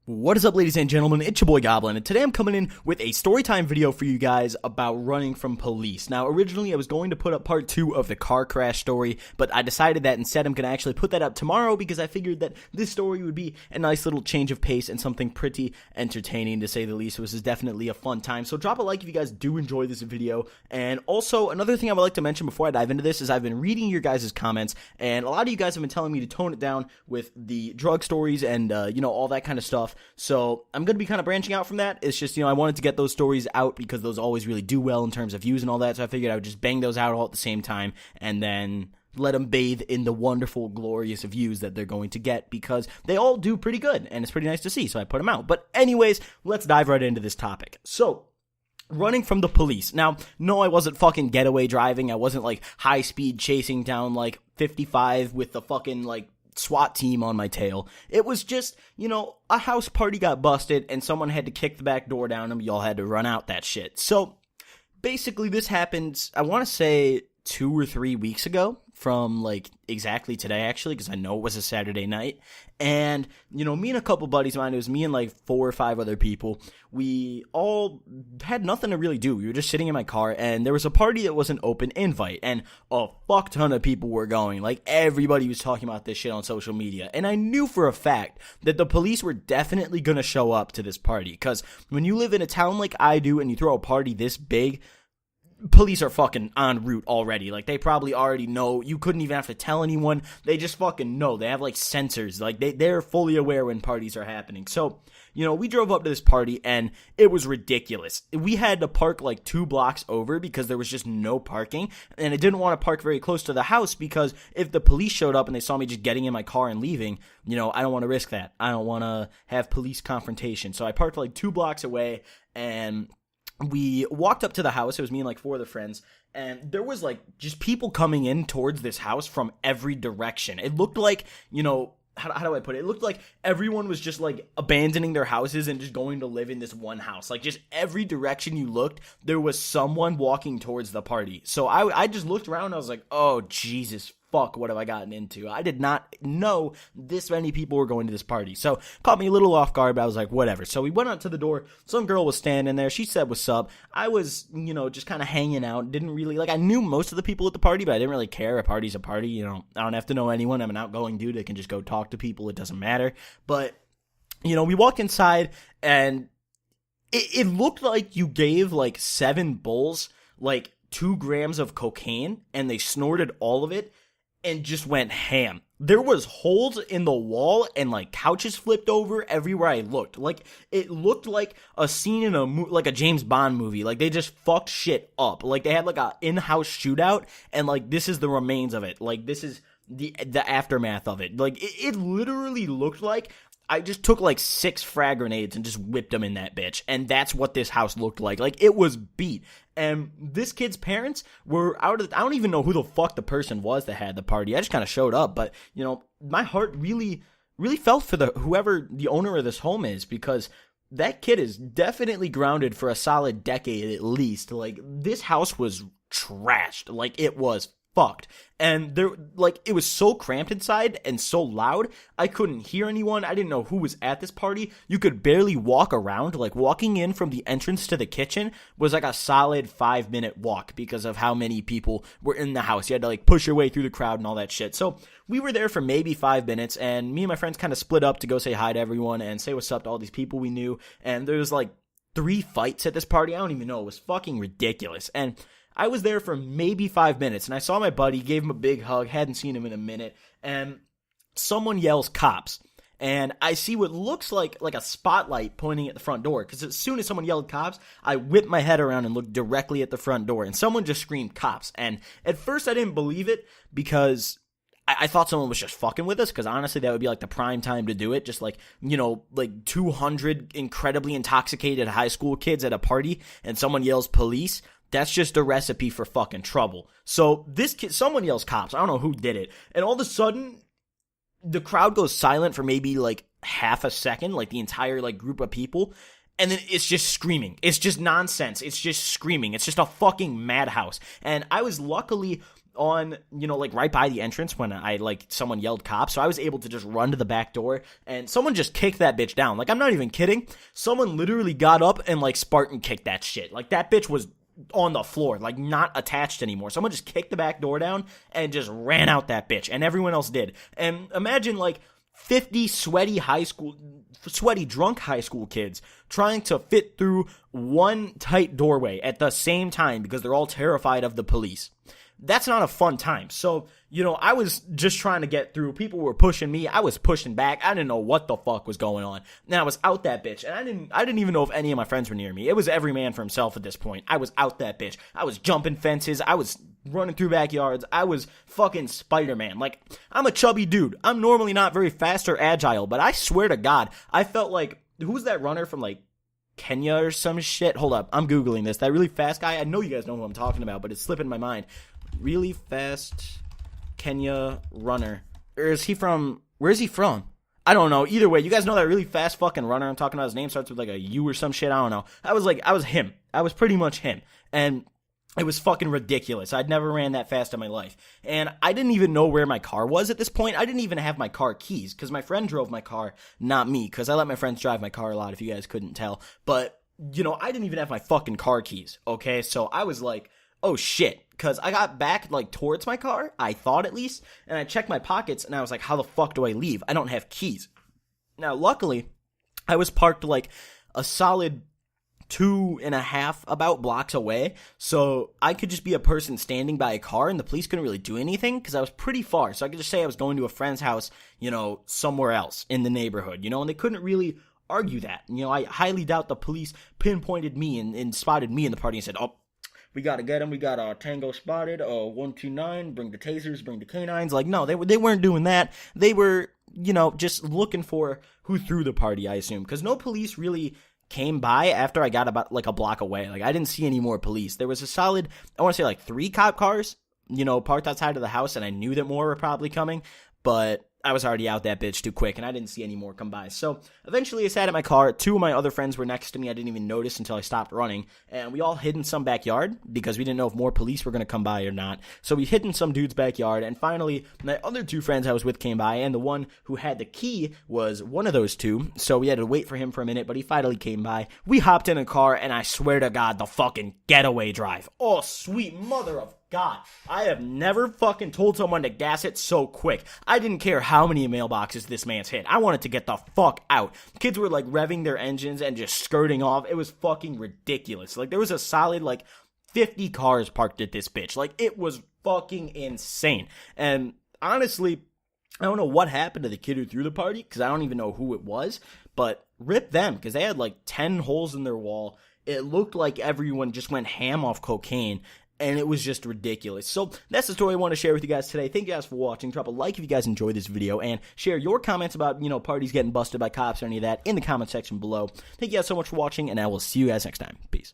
What is up, ladies and gentlemen? It's your boy Goblin, and today I'm coming in with a storytime video for you guys about running from police. Now, originally I was going to put up part 2 of the car crash story, but I decided that instead I'm going to actually put that up tomorrow because I figured that this story would be a nice little change of pace and something pretty entertaining, to say the least. This is definitely a fun time, so drop a like if you guys do enjoy this video. And also, another thing I would like to mention before I dive into this is I've been reading your guys' comments, and a lot of you guys have been telling me to tone it down with the drug stories and, all that kind of stuff. So I'm going to be kind of branching out from that. It's just, I wanted to get those stories out because those always really do well in terms of views and all that. So I figured I would just bang those out all at the same time and then let them bathe in the wonderful, glorious views that they're going to get because they all do pretty good and it's pretty nice to see. So I put them out. But anyways, let's dive right into this topic. So, running from the police. Now, no, I wasn't fucking getaway driving. I wasn't like high speed chasing down like 55 with the fucking like SWAT team on my tail. It was just, a house party got busted and someone had to kick the back door down and y'all had to run out that shit. So basically this happened, I want to say 2 or 3 weeks ago from like exactly today actually, because I know it was a Saturday night. And, me and a couple buddies of mine, it was me and like 4 or 5 other people. We all had nothing to really do. We were just sitting in my car and there was a party that was an open invite and a fuck ton of people were going. Like everybody was talking about this shit on social media. And I knew for a fact that the police were definitely going to show up to this party because when you live in a town like I do and you throw a party this big, police are fucking en route already. Like, they probably already know. You couldn't even have to tell anyone. They just fucking know. They have, like, sensors. Like, they're fully aware when parties are happening. So, we drove up to this party, and it was ridiculous. We had to park, like, 2 blocks over because there was just no parking. And I didn't want to park very close to the house because if the police showed up and they saw me just getting in my car and leaving, I don't want to risk that. I don't want to have police confrontation. So I parked, like, 2 blocks away, and we walked up to the house. It was me and like 4 other friends, and there was like just people coming in towards this house from every direction. It looked like, how do I put it? It looked like everyone was just like abandoning their houses and just going to live in this one house. Like just every direction you looked, there was someone walking towards the party. So I just looked around and I was like, oh, Jesus fuck, what have I gotten into? I did not know this many people were going to this party. So, caught me a little off guard, but I was like, whatever. So, we went out to the door. Some girl was standing there. She said, what's up? I was, just kind of hanging out. Didn't really, I knew most of the people at the party, but I didn't really care. A party's a party. I don't have to know anyone. I'm an outgoing dude. I can just go talk to people. It doesn't matter. But, we walked inside, and it looked like you gave, 7 bulls, 2 grams of cocaine, and they snorted all of it and just went ham. There was holes in the wall and couches flipped over everywhere I looked. It looked like a scene in a James Bond movie. They just fucked shit up. They had a in-house shootout and this is the remains of it. This is the aftermath of it. It literally looked like I just took 6 frag grenades and just whipped them in that bitch. And that's what this house looked like. It was beat. And this kid's parents were out of I don't even know who the fuck the person was that had the party. I just kind of showed up. But, my heart really, really felt for whoever the owner of this home is, because that kid is definitely grounded for a solid decade at least. This house was trashed. It was fucked. And there, it was so cramped inside and so loud, I couldn't hear anyone. I didn't know who was at this party. You could barely walk around. Walking in from the entrance to the kitchen was a solid 5-minute walk because of how many people were in the house. You had to push your way through the crowd and all that shit. So we were there for maybe 5 minutes, and me and my friends kind of split up to go say hi to everyone and say what's up to all these people we knew. And there was 3 fights at this party. I don't even know. It was fucking ridiculous. And I was there for maybe 5 minutes, and I saw my buddy, gave him a big hug, hadn't seen him in a minute, and someone yells, cops. And I see what looks like a spotlight pointing at the front door, because as soon as someone yelled cops, I whipped my head around and looked directly at the front door, and someone just screamed cops. And at first I didn't believe it, because I thought someone was just fucking with us, because honestly that would be the prime time to do it. Just 200 incredibly intoxicated high school kids at a party, and someone yells police. That's just a recipe for fucking trouble. So this kid, someone yells cops. I don't know who did it. And all of a sudden, the crowd goes silent for maybe half a second, the entire group of people. And then it's just screaming. It's just nonsense. It's just screaming. It's just a fucking madhouse. And I was luckily on, like right by the entrance when someone yelled cops. So I was able to just run to the back door and someone just kicked that bitch down. Like, I'm not even kidding. Someone literally got up and like Spartan kicked that shit. Like, that bitch was on the floor, like not attached anymore. Someone just kicked the back door down and just ran out that bitch, and everyone else did. And imagine like 50 sweaty drunk high school kids trying to fit through one tight doorway at the same time because they're all terrified of the police. That's not a fun time. So, I was just trying to get through. People were pushing me. I was pushing back. I didn't know what the fuck was going on. And I was out that bitch. And I didn't even know if any of my friends were near me. It was every man for himself at this point. I was out that bitch. I was jumping fences. I was running through backyards. I was fucking Spider-Man. Like, I'm a chubby dude. I'm normally not very fast or agile, but I swear to God, I felt like, who's that runner from like Kenya or some shit? Hold up. I'm Googling this. That really fast guy. I know you guys know who I'm talking about, but it's slipping my mind. Really fast Kenya runner. Where is he from? I don't know. Either way, you guys know that really fast fucking runner I'm talking about. His name starts with like a U or some shit. I don't know. I was him. I was pretty much him. And it was fucking ridiculous. I'd never ran that fast in my life. And I didn't even know where my car was at this point. I didn't even have my car keys because my friend drove my car, not me, because I let my friends drive my car a lot, if you guys couldn't tell. But, I didn't even have my fucking car keys, okay? So I was like, oh shit, because I got back like towards my car, I thought at least, and I checked my pockets and I was like, how the fuck do I leave? I don't have keys. Now, luckily, I was parked like a solid 2.5 about blocks away, so I could just be a person standing by a car and the police couldn't really do anything because I was pretty far. So I could just say I was going to a friend's house, somewhere else in the neighborhood, and they couldn't really argue that. I highly doubt the police pinpointed me and spotted me in the party and said, oh, we gotta get him. We got Tango spotted. 129. Bring the tasers. Bring the canines. Like, no, they weren't doing that. They were, just looking for who threw the party, I assume, because no police really came by after I got about like a block away. Like, I didn't see any more police. There was a solid, I want to say like 3 cop cars, parked outside of the house, and I knew that more were probably coming, but I was already out that bitch too quick, and I didn't see any more come by. So eventually I sat at my car. 2 of my other friends were next to me. I didn't even notice until I stopped running. And we all hid in some backyard because we didn't know if more police were going to come by or not. So we hid in some dude's backyard. And finally, my other 2 friends I was with came by. And the one who had the key was one of those 2. So we had to wait for him for a minute, but he finally came by. We hopped in a car, and I swear to God, the fucking getaway drive. Oh, sweet mother of God, I have never fucking told someone to gas it so quick. I didn't care how many mailboxes this man's hit. I wanted to get the fuck out. Kids were like revving their engines and just skirting off. It was fucking ridiculous. Like, there was a solid like 50 cars parked at this bitch. Like, it was fucking insane. And honestly, I don't know what happened to the kid who threw the party because I don't even know who it was, but rip them because they had like 10 holes in their wall. It looked like everyone just went ham off cocaine. And it was just ridiculous. So that's the story I want to share with you guys today. Thank you guys for watching. Drop a like if you guys enjoyed this video. And share your comments about, parties getting busted by cops or any of that in the comment section below. Thank you guys so much for watching. And I will see you guys next time. Peace.